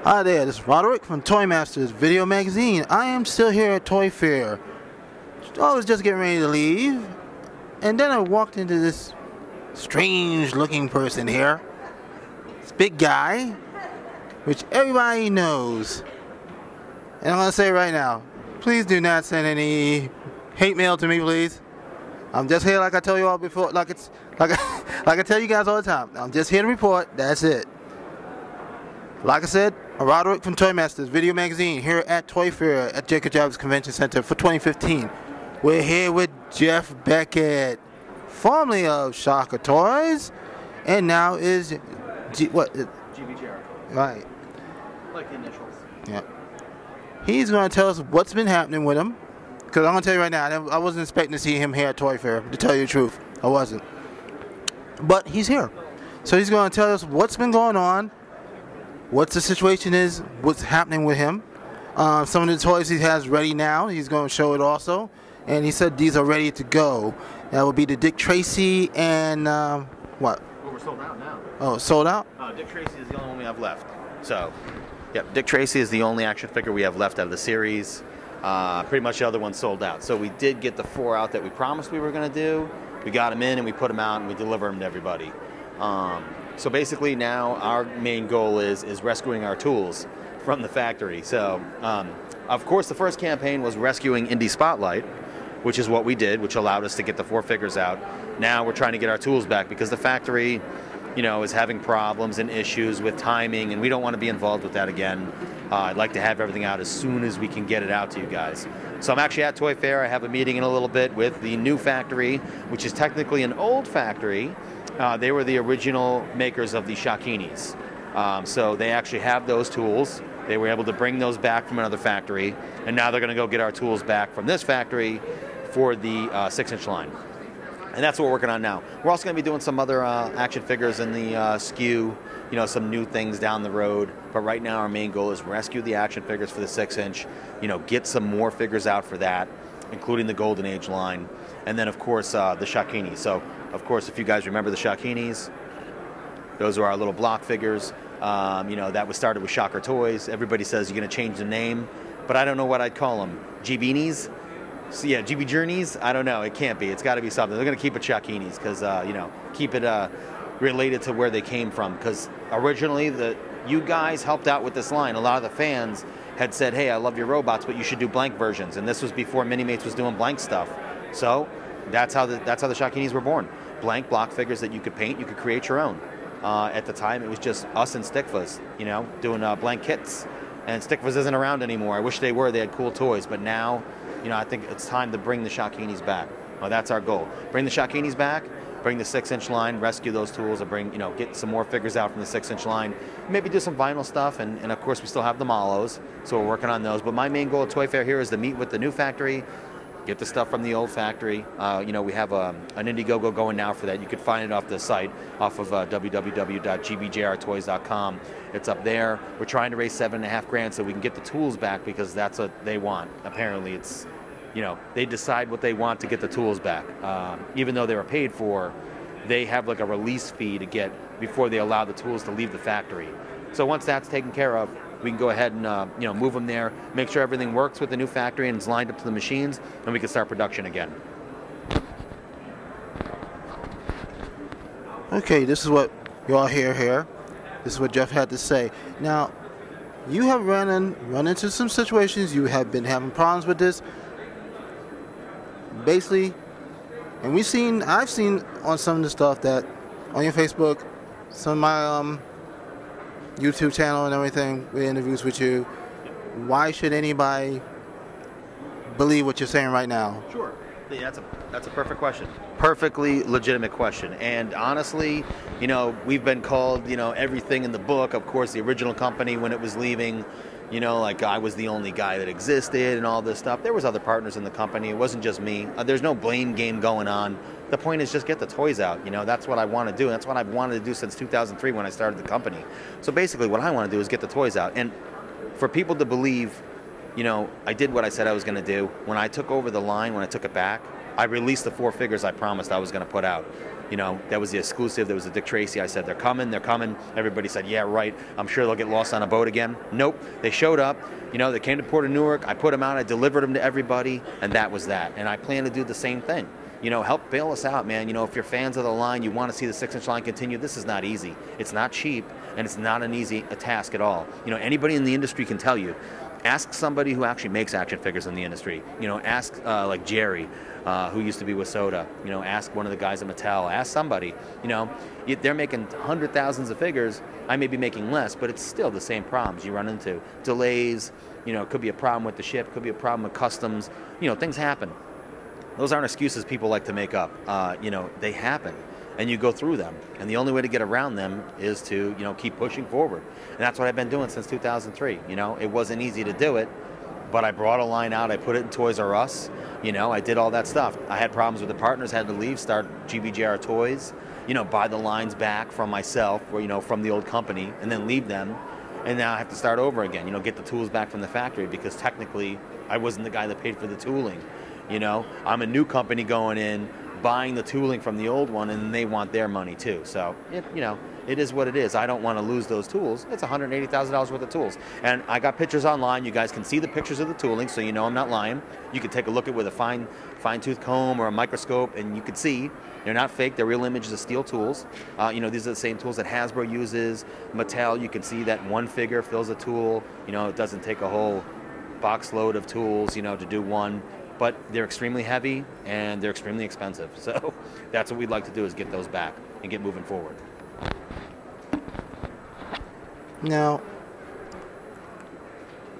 Hi there, this is Roderick from Toy Masters Video Magazine. I am still here at ToyFair. I was just getting ready to leave, and then I walked into this strange looking person here. This big guy, which everybody knows. And I'm going to say right now, please do not send any hate mail to me, please. I'm just here like I tell you all before, like I tell you guys all the time. I'm just here to report, that's it. Like I said, Roderick from Toy Masters Video Magazine here at ToyFair at Jacob Javits Convention Center for 2015. We're here with Geoff Beckett, formerly of Shocker Toys, and now is GBGR. Right. Like the initials. Yeah. He's going to tell us what's been happening with him. Because I'm going to tell you right now, I wasn't expecting to see him here at ToyFair, to tell you the truth. I wasn't. But he's here. So he's going to tell us what's been going on, what the situation is, what's happening with him. Some of the toys he has ready now, he's going to show it also. And he said these are ready to go. That would be the Dick Tracy and what? Well, we're sold out now. Oh, sold out? Dick Tracy is the only one we have left. So, yep, Dick Tracy is the only action figure we have left out of the series. Pretty much the other one's sold out. So we did get the 4 out that we promised we were going to do. We got them in and we put them out and we deliver them to everybody. So basically now our main goal is rescuing our tools from the factory. So of course the first campaign was rescuing Indie Spotlight, which is what we did, which allowed us to get the 4 figures out. Now we're trying to get our tools back because the factory, is having problems and issues with timing, and we don't want to be involved with that again. I'd like to have everything out as soon as we can get it out to you guys. So I'm actually at ToyFair. I have a meeting in a little bit with the new factory, which is technically an old factory. They were the original makers of the Shakinis. So they actually have those tools. They were able to bring those back from another factory, and now they're going to go get our tools back from this factory for the 6-inch line. And that's what we're working on now. We're also going to be doing some other action figures in the SKU, some new things down the road. But right now our main goal is rescue the action figures for the 6-inch, get some more figures out for that, including the Golden Age line. And then, of course, the Shakinis. So, of course, if you guys remember the Shakinis, those are our little block figures. That was started with Shocker Toys. Everybody says you're going to change the name, but I don't know what I'd call them. GBinis? So, yeah, GB Journeys? I don't know. It can't be. It's got to be something. They're going to keep it Shakinis because, keep it related to where they came from. Because originally, you guys helped out with this line. A lot of the fans had said, hey, I love your robots, but you should do blank versions. And this was before Minimates was doing blank stuff. So that's how the Shakinis were born. Blank block figures that you could paint, you could create your own. At the time, it was just us and Stickfuzz, doing blank kits. And Stickfuzz isn't around anymore. I wish they were. They had cool toys. But now, I think it's time to bring the Shakinis back. Well, that's our goal. Bring the Shakinis back, bring the 6-inch line, rescue those tools, or get some more figures out from the 6-inch line. Maybe do some vinyl stuff, and of course we still have the Malos, so we're working on those. But my main goal at ToyFair here is to meet with the new factory, get the stuff from the old factory. We have an Indiegogo going now for that. You can find it off the site, off of www.gbjrtoys.com. It's up there. We're trying to raise $7.5 grand so we can get the tools back because that's what they want. Apparently, it's they decide what they want to get the tools back. Even though they were paid for, they have like a release fee to get before they allow the tools to leave the factory. So once that's taken care of, we can go ahead and move them there, make sure everything works with the new factory and is lined up to the machines, and we can start production again. Okay, this is what y'all hear here. This is what Geoff had to say. Now, you have run into some situations. You have been having problems with this. Basically, and I've seen on some of the stuff that on your Facebook, some of my YouTube channel and everything, with interviews with you. Why should anybody believe what you're saying right now? Sure. Yeah, that's a perfect question. Perfectly legitimate question. And honestly, we've been called, everything in the book. Of course, the original company, when it was leaving, like I was the only guy that existed and all this stuff. There was other partners in the company. It wasn't just me. There's no blame game going on. The point is just get the toys out. That's what I want to do. That's what I've wanted to do since 2003 when I started the company. So basically what I want to do is get the toys out. And for people to believe, I did what I said I was going to do. When I took over the line, when I took it back, I released the 4 figures I promised I was going to put out. You know, that was the exclusive. There was a Dick Tracy. I said, they're coming, they're coming. Everybody said, yeah, right. I'm sure they'll get lost on a boat again. Nope. They showed up. You know, they came to Port of Newark. I put them out. I delivered them to everybody, and that was that. And I plan to do the same thing. You know, help bail us out, man. You know, if you're fans of the line, you want to see the 6-inch line continue, this is not easy. It's not cheap, and it's not an easy task at all. You know, anybody in the industry can tell you. Ask somebody who actually makes action figures in the industry. You know, ask like Jerry, who used to be with Soda. You know, ask one of the guys at Mattel. Ask somebody. You know, they're making hundred thousands of figures. I may be making less, but it's still the same problems you run into. Delays. You know, it could be a problem with the ship. Could be a problem with customs. You know, things happen. Those aren't excuses people like to make up. You know, they happen, and you go through them. And the only way to get around them is to, you know, keep pushing forward. And that's what I've been doing since 2003. You know, it wasn't easy to do it, but I brought a line out. I put it in Toys R Us. You know, I did all that stuff. I had problems with the partners, had to leave, start GBJR Toys. You know, buy the lines back from myself, or, you know, from the old company, and then leave them. And now I have to start over again. You know, get the tools back from the factory, because technically I wasn't the guy that paid for the tooling. You know, I'm a new company going in, buying the tooling from the old one, and they want their money too. So, you know, it is what it is. I don't want to lose those tools. It's $180,000 worth of tools. And I got pictures online. You guys can see the pictures of the tooling, so you know I'm not lying. You can take a look at it with a fine-tooth comb or a microscope, and you can see they're not fake. They're real images of steel tools. You know, these are the same tools that Hasbro uses. Mattel, you can see that one figure fills a tool. You know, it doesn't take a whole box load of tools, you know, to do one. But they're extremely heavy and they're extremely expensive. So that's what we'd like to do, is get those back and get moving forward. Now,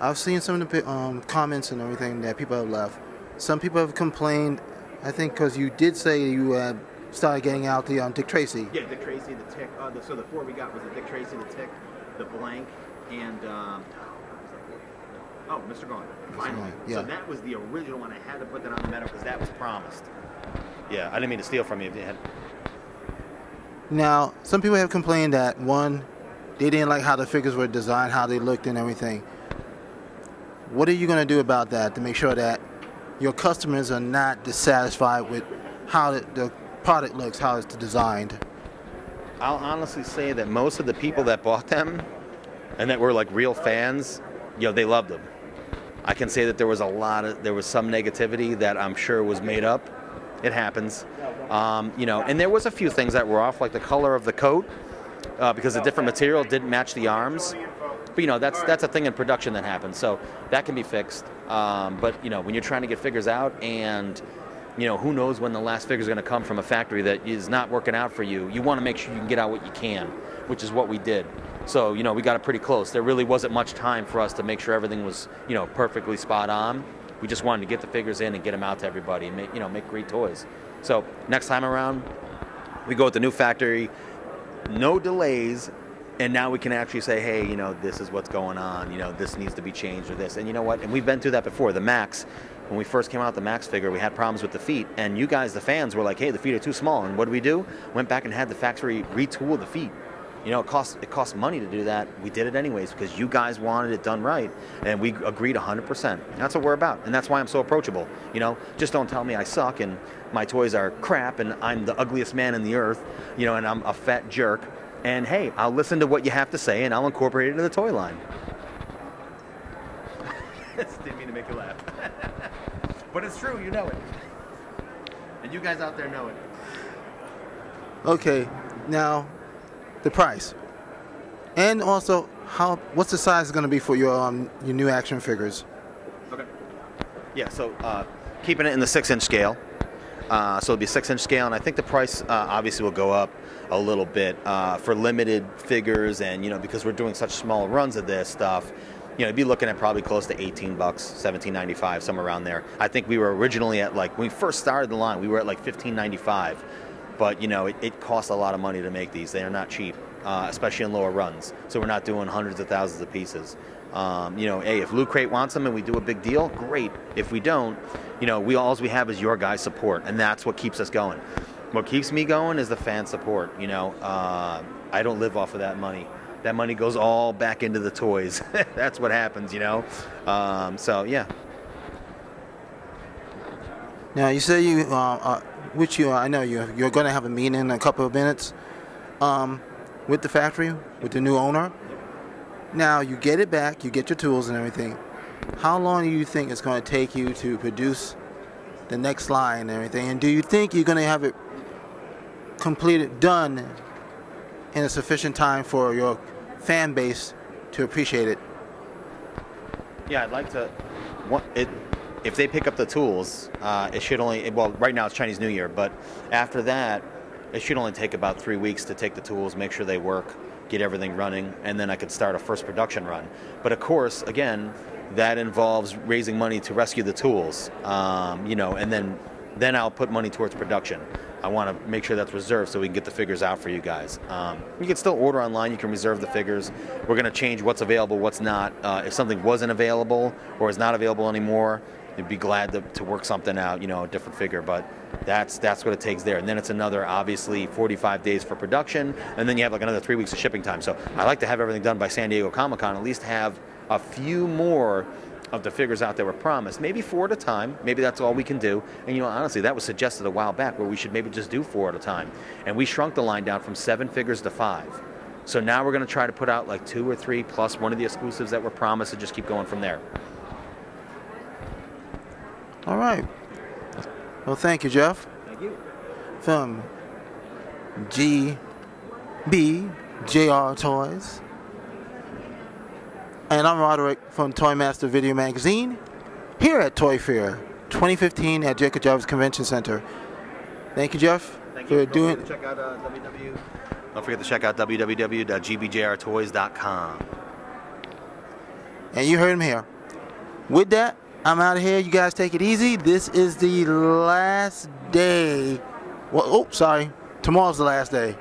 I've seen some of the comments and everything that people have left. Some people have complained, I think, because you did say you had started getting out the Dick Tracy. Yeah, Dick Tracy, the Tick. So the four we got was the Dick Tracy, the Tick, the Blank, and oh, Mr. Gone. Finally. Yeah. So that was the original one. I had to put that on the metal because that was promised. Yeah, I didn't mean to steal from you if you had. Now, some people have complained that, one, they didn't like how the figures were designed, how they looked and everything. What are you going to do about that to make sure that your customers are not dissatisfied with how the product looks, how it's designed? I'll honestly say that most of the people that bought them and that were like real fans, you know, they loved them. I can say that there was some negativity that I'm sure was made up. It happens. You know, and there was a few things that were off, like the color of the coat, because a different material didn't match the arms. But, you know, that's a thing in production that happens, so that can be fixed. But, you know, when you're trying to get figures out, and, you know, who knows when the last figure is going to come from a factory that is not working out for you, you want to make sure you can get out what you can, which is what we did. So, you know, we got it pretty close. There really wasn't much time for us to make sure everything was, you know, perfectly spot on. We just wanted to get the figures in and get them out to everybody and make, you know, make great toys. So next time around, we go with the new factory, no delays, and now we can actually say, hey, you know, this is what's going on. You know, this needs to be changed or this. And you know what? And we've been through that before. The Max, when we first came out with the Max figure, we had problems with the feet. And you guys, the fans, were like, hey, the feet are too small. And what did we do? Went back and had the factory retool the feet. You know, it costs money to do that. We did it anyways because you guys wanted it done right, and we agreed 100%. That's what we're about, and that's why I'm so approachable. You know, just don't tell me I suck and my toys are crap and I'm the ugliest man in the earth, you know, and I'm a fat jerk. And hey, I'll listen to what you have to say and I'll incorporate it into the toy line. Didn't mean to make you laugh. But it's true, you know it. And you guys out there know it. Okay, now the price, and also what's the size going to be for your new action figures? Okay. Yeah, so keeping it in the 6-inch scale. So it'll be a 6-inch scale, and I think the price obviously will go up a little bit for limited figures, and you know, because we're doing such small runs of this stuff, you know, you'd be looking at probably close to $18, $17.95, somewhere around there. I think we were originally at, like, when we first started the line, we were at like $15.95. But, you know, it costs a lot of money to make these. They are not cheap, especially in lower runs. So we're not doing hundreds of thousands of pieces. You know, hey, if Loot Crate wants them and we do a big deal, great. If we don't, you know, all we have is your guys' support, and that's what keeps us going. What keeps me going is the fan support. You know, I don't live off of that money. That money goes all back into the toys. That's what happens, you know. So, yeah. Now, you say you which I know you're going to have a meeting in a couple of minutes with the factory, with the new owner. Now you get it back, you get your tools and everything. How long do you think it's going to take you to produce the next line and everything? And do you think you're going to have it completed, done in a sufficient time for your fan base to appreciate it? Yeah, I'd like to. If they pick up the tools, it should only. Well, right now it's Chinese New Year, but after that, it should only take about 3 weeks to take the tools, make sure they work, get everything running, and then I could start a first production run. But of course, again, that involves raising money to rescue the tools, and then I'll put money towards production. I want to make sure that's reserved so we can get the figures out for you guys. You can still order online. You can reserve the figures. We're going to change what's available, what's not. If something wasn't available or is not available anymore, we'd be glad to work something out, a different figure. But that's what it takes there. And then it's another, obviously, 45 days for production, and then you have like another 3 weeks of shipping time. So I like to have everything done by San Diego Comic-Con, at least have a few more of the figures out that were promised, maybe 4 at a time. Maybe that's all we can do. And honestly, that was suggested a while back where we should maybe just do 4 at a time. And we shrunk the line down from 7 figures to 5. So now we're going to try to put out like 2 or 3 plus one of the exclusives that were promised and just keep going from there. All right. Well, thank you, Geoff. Thank you. From GBJR Toys. And I'm Roderick from Toy Master Video Magazine here at ToyFair 2015 at Jacob Jarvis Convention Center. Thank you, Geoff, for doing it. Don't forget to check out www.gbjrtoys.com. And you heard him here. With that, I'm out of here. You guys take it easy. This is the last day. Well, tomorrow's the last day.